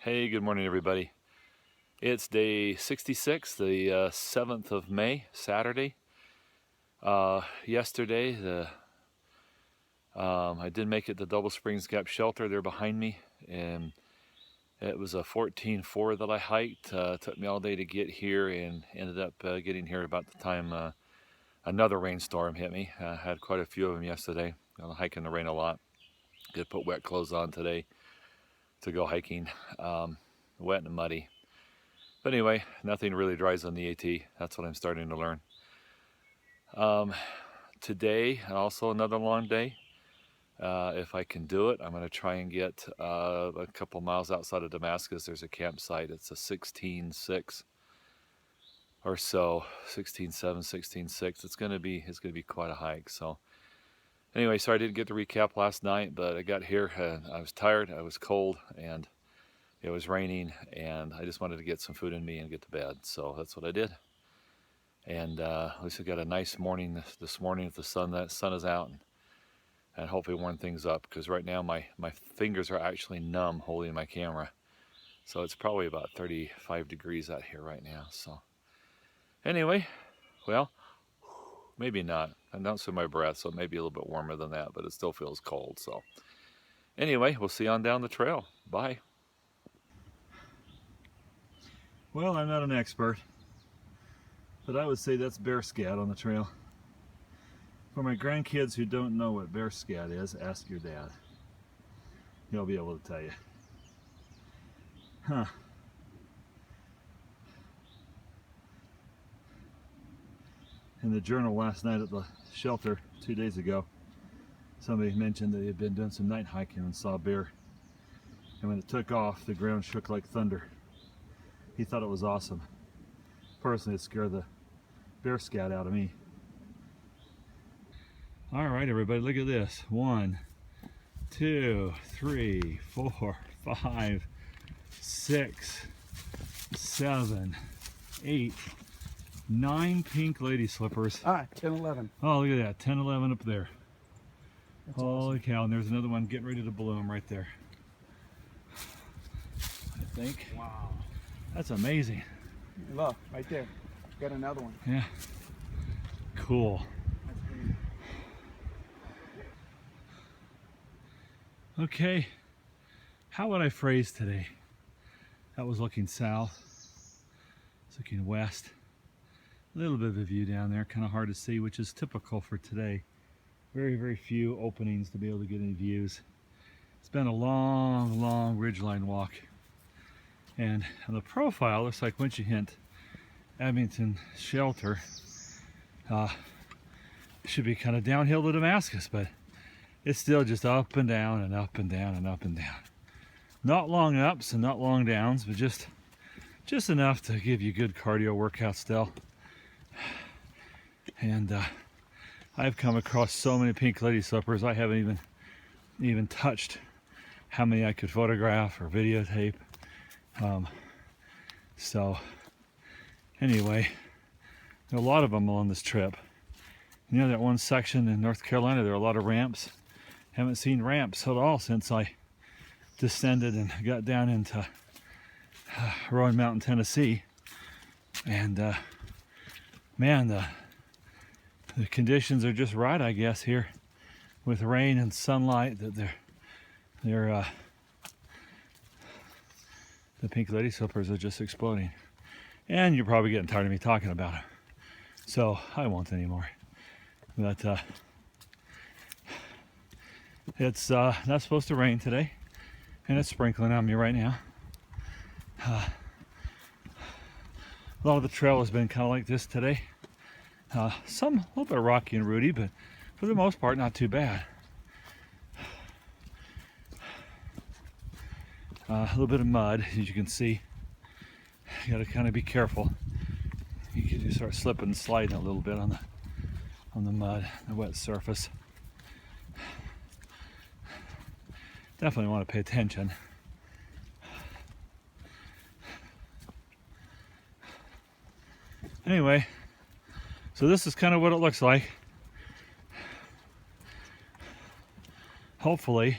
Hey, good morning, everybody. It's day 66, the 7th of May, Saturday. Yesterday, I did make it to Double Springs Gap Shelter. They're behind me, and it was a 14.4 that I hiked. Took me all day to get here, and ended up getting here about the time another rainstorm hit me. Had quite a few of them yesterday. I hike in the rain a lot. Did put wet clothes on today to go hiking. Wet and muddy. But anyway, nothing really dries on the AT. That's what I'm starting to learn. Today, also another long day. If I can do it, I'm going to try and get a couple miles outside of Damascus. There's a campsite. It's a 16.6 or so, 16.7, 16.6. It's going to be quite a hike. So anyway, sorry I didn't get to recap last night, but I got here and I was tired. I was cold and it was raining, and I just wanted to get some food in me and get to bed. So that's what I did. And at least we got a nice morning this morning with the sun. That sun is out, and hopefully warm things up, because right now my fingers are actually numb holding my camera. So it's probably about 35 degrees out here right now. So anyway, well, maybe not. I'm not seeing my breath, so it may be a little bit warmer than that, but it still feels cold. So anyway, we'll see you on down the trail. Bye. Well, I'm not an expert, but I would say that's bear scat on the trail. For my grandkids who don't know what bear scat is, ask your dad. He'll be able to tell you. Huh. In the journal last night at the shelter 2 days ago, somebody mentioned that they had been doing some night hiking and saw a bear. And when it took off, the ground shook like thunder. He thought it was awesome. Personally, it scared the bear scat out of me. All right, everybody, look at this. 1, 2, 3, 4, 5, 6, 7, 8, 9 pink lady slippers. 10, 11. Oh, look at that, 10, 11 up there. That's Holy awesome. cow, and there's another one getting ready to bloom right there. I think. Wow. That's amazing. Look, right there. Got another one. Yeah. Cool. That's pretty. Okay. How would I phrase today? That was looking south. It's looking west. A little bit of a view down there, kind of hard to see, which is typical for today. Very, very few openings to be able to get any views. It's been a long, long ridgeline walk. And on the profile, looks like once you hit Abington Shelter, should be kind of downhill to Damascus, but it's still just up and down and up and down and up and down. Not long ups and not long downs, but just enough to give you good cardio workout still. And I've come across so many pink lady slippers, I haven't even touched how many I could photograph or videotape. So anyway, there are a lot of them along this trip. You know that one section in North Carolina, there are a lot of ramps. Haven't seen ramps at all since I descended and got down into Rowan Mountain, Tennessee. And man, the conditions are just right, I guess, here with rain and sunlight, that they're the pink lady slippers are just exploding. And you're probably getting tired of me talking about it, so I won't anymore. But it's not supposed to rain today, and it's sprinkling on me right now. A lot of the trail has been kind of like this today. Some a little bit rocky and rooty, but for the most part, not too bad. A little bit of mud, as you can see. You got to kind of be careful. You can just start slipping and sliding a little bit on the mud, the wet surface. Definitely want to pay attention. Anyway, so this is kind of what it looks like. Hopefully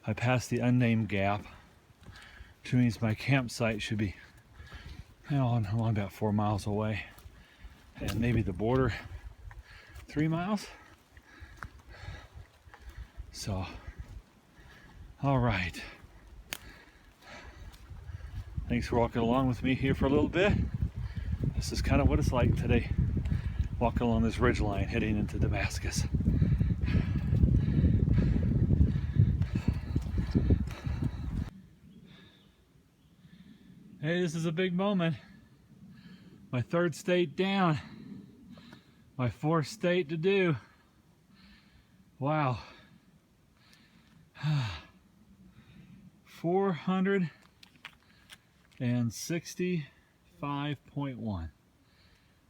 I passed the unnamed gap, which means my campsite should be only about 4 miles away, and maybe the border 3 miles. So, all right. Thanks for walking along with me here for a little bit. This is kind of what it's like today, walking along this ridge line heading into Damascus. Hey, this is a big moment. My 3rd state down. My 4th state to do. Wow. 465.1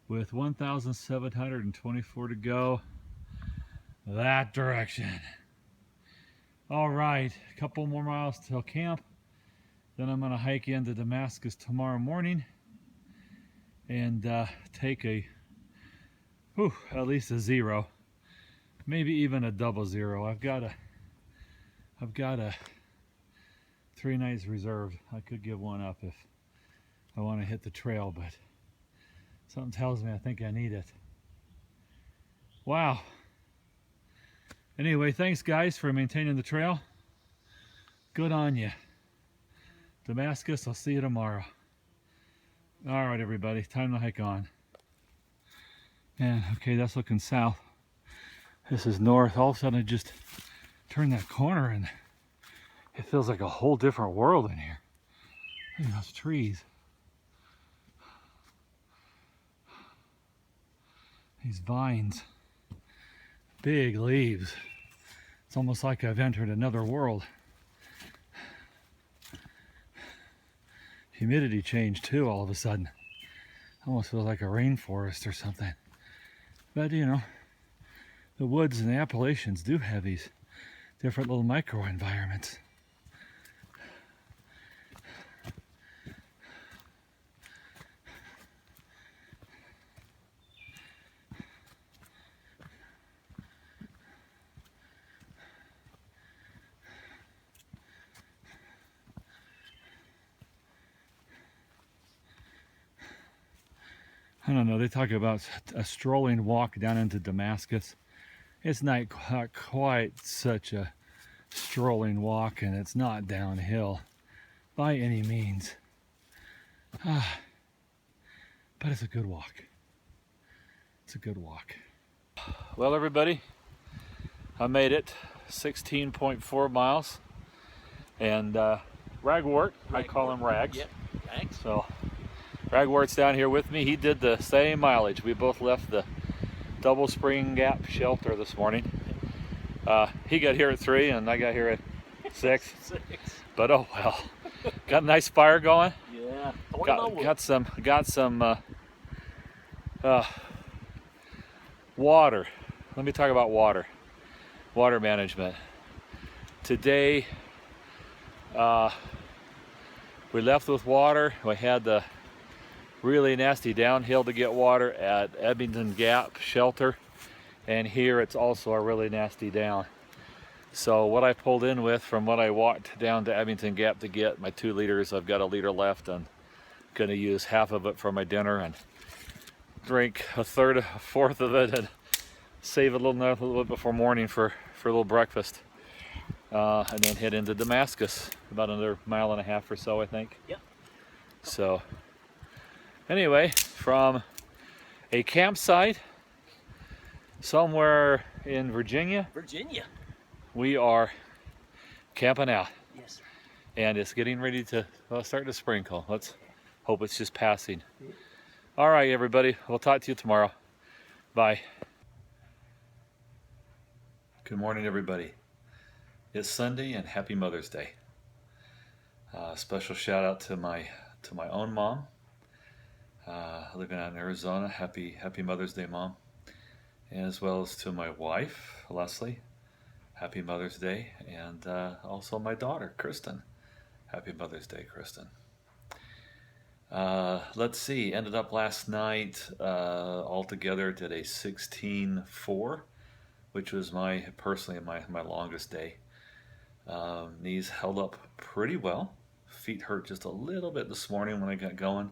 with 1,724 to go that direction. All right, a couple more miles till camp. Then I'm gonna hike into Damascus tomorrow morning and take at least a 0, maybe even a double 0. I've got a 3 nights reserved. I could give one up if I want to hit the trail, but something tells me I think I need it. Wow. Anyway, thanks guys for maintaining the trail. Good on you. Damascus, I'll see you tomorrow. All right, everybody, time to hike on. And okay, that's looking south. This is north. All of a sudden I just turned that corner and it feels like a whole different world in here. Look at those trees. These vines, big leaves. It's almost like I've entered another world. Humidity changed too all of a sudden. Almost feels like a rainforest or something. But you know, the woods and the Appalachians do have these different little microenvironments. I don't know, they talk about a strolling walk down into Damascus. It's not quite such a strolling walk, and it's not downhill by any means. But it's a good walk. It's a good walk. Well, everybody, I made it 16.4 miles. And Ragwort, I call him Rags. Yep, Rags. So Ragwort's down here with me. He did the same mileage. We both left the Double Spring Gap shelter this morning. He got here at 3 and I got here at 6. 6. But oh well. Got a nice fire going. Yeah. Got some water. Let me talk about water. Water management. Today we left with water. We had the really nasty downhill to get water at Abington Gap shelter, and here it's also a really nasty down. So what I pulled in with from what I walked down to Abington Gap to get my 2 liters, I've got a liter left and gonna use half of it for my dinner and drink a fourth of it and save a little bit before morning for a little breakfast. And then head into Damascus, about another 1.5 miles or so, I think. Yep. So anyway, from a campsite somewhere in Virginia, we are camping out. Yes, sir. And it's getting ready to start to sprinkle. Let's hope it's just passing. All right, everybody, we'll talk to you tomorrow. Bye. Good morning, everybody. It's Sunday and happy Mother's Day. Special shout out to my own mom, living out in Arizona. Happy Mother's Day, Mom. And as well as to my wife, Leslie. Happy Mother's Day. And also my daughter, Kristen. Happy Mother's Day, Kristen. Let's see, ended up last night altogether did a 16.4, which was personally my longest day. Knees held up pretty well. Feet hurt just a little bit this morning when I got going.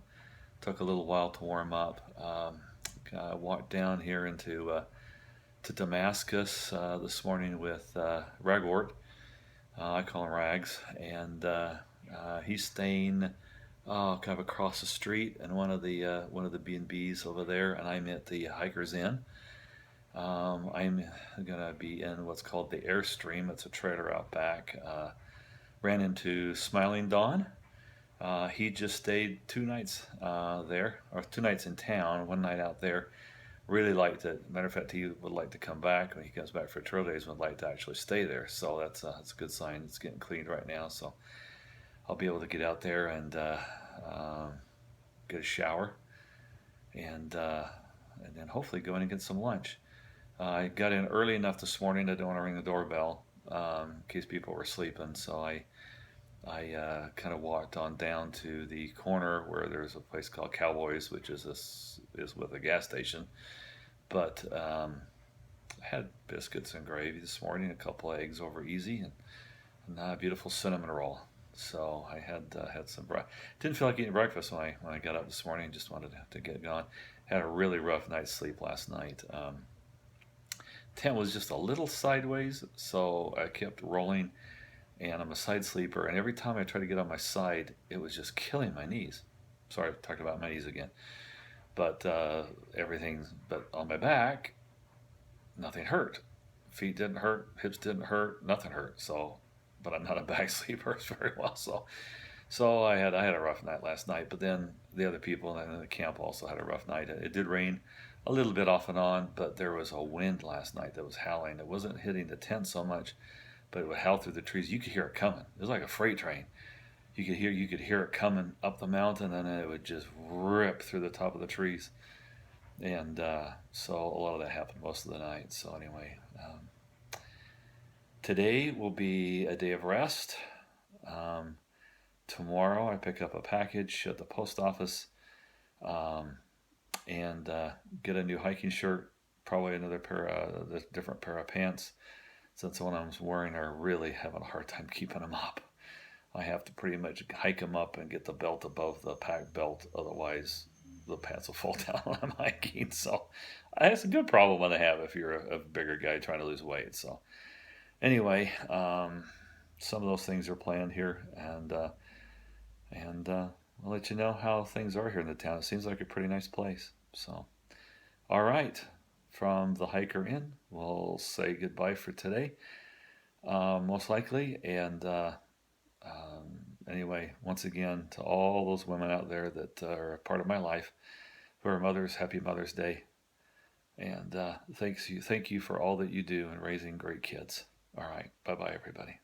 Took a little while to warm up. I walked down here to Damascus this morning with Ragwort. I call him Rags, and he's staying kind of across the street in one of the B&Bs over there, and I'm at the Hikers Inn. I'm gonna be in what's called the Airstream. It's a trailer out back. Ran into Smiling Dawn. He just stayed 2 nights there, or 2 nights in town, 1 night out there. Really liked it. Matter of fact, he would like to come back when he comes back for trail days. Would like to actually stay there. So that's a good sign. It's getting cleaned right now, so I'll be able to get out there and get a shower and then hopefully go in and get some lunch. I got in early enough this morning. I don't want to ring the doorbell in case people were sleeping. So I kind of walked on down to the corner where there's a place called Cowboys, which is with a gas station. But I had biscuits and gravy this morning, a couple of eggs over easy, and a beautiful cinnamon roll. So I had some breakfast. Didn't feel like eating breakfast when I got up this morning. Just wanted to get going. Had a really rough night's sleep last night. Tent was just a little sideways, so I kept rolling. And I'm a side sleeper, and every time I tried to get on my side, it was just killing my knees. Sorry, I talked about my knees again. But but on my back, nothing hurt. Feet didn't hurt, hips didn't hurt, nothing hurt. So, but I'm not a back sleeper very well. So I had a rough night last night. But then the other people in the camp also had a rough night. It did rain a little bit off and on, but there was a wind last night that was howling. It wasn't hitting the tent so much, but it would howl through the trees. You could hear it coming. It was like a freight train. You could hear it coming up the mountain, and then it would just rip through the top of the trees. And so a lot of that happened most of the night. So anyway, today will be a day of rest. Tomorrow I pick up a package at the post office, and get a new hiking shirt, probably another different pair of pants, since the one I was wearing are really having a hard time keeping them up. I have to pretty much hike them up and get the belt above the pack belt, otherwise the pants will fall down when I'm hiking. So that's a good problem to have if you're a bigger guy trying to lose weight. So anyway, some of those things are planned here, and I'll let you know how things are here in the town. It seems like a pretty nice place. So, all right, from the Hiker Inn, we'll say goodbye for today, most likely. And anyway, once again, to all those women out there that are a part of my life who are mothers, happy Mother's Day. And thank you for all that you do in raising great kids. All right, bye-bye, everybody.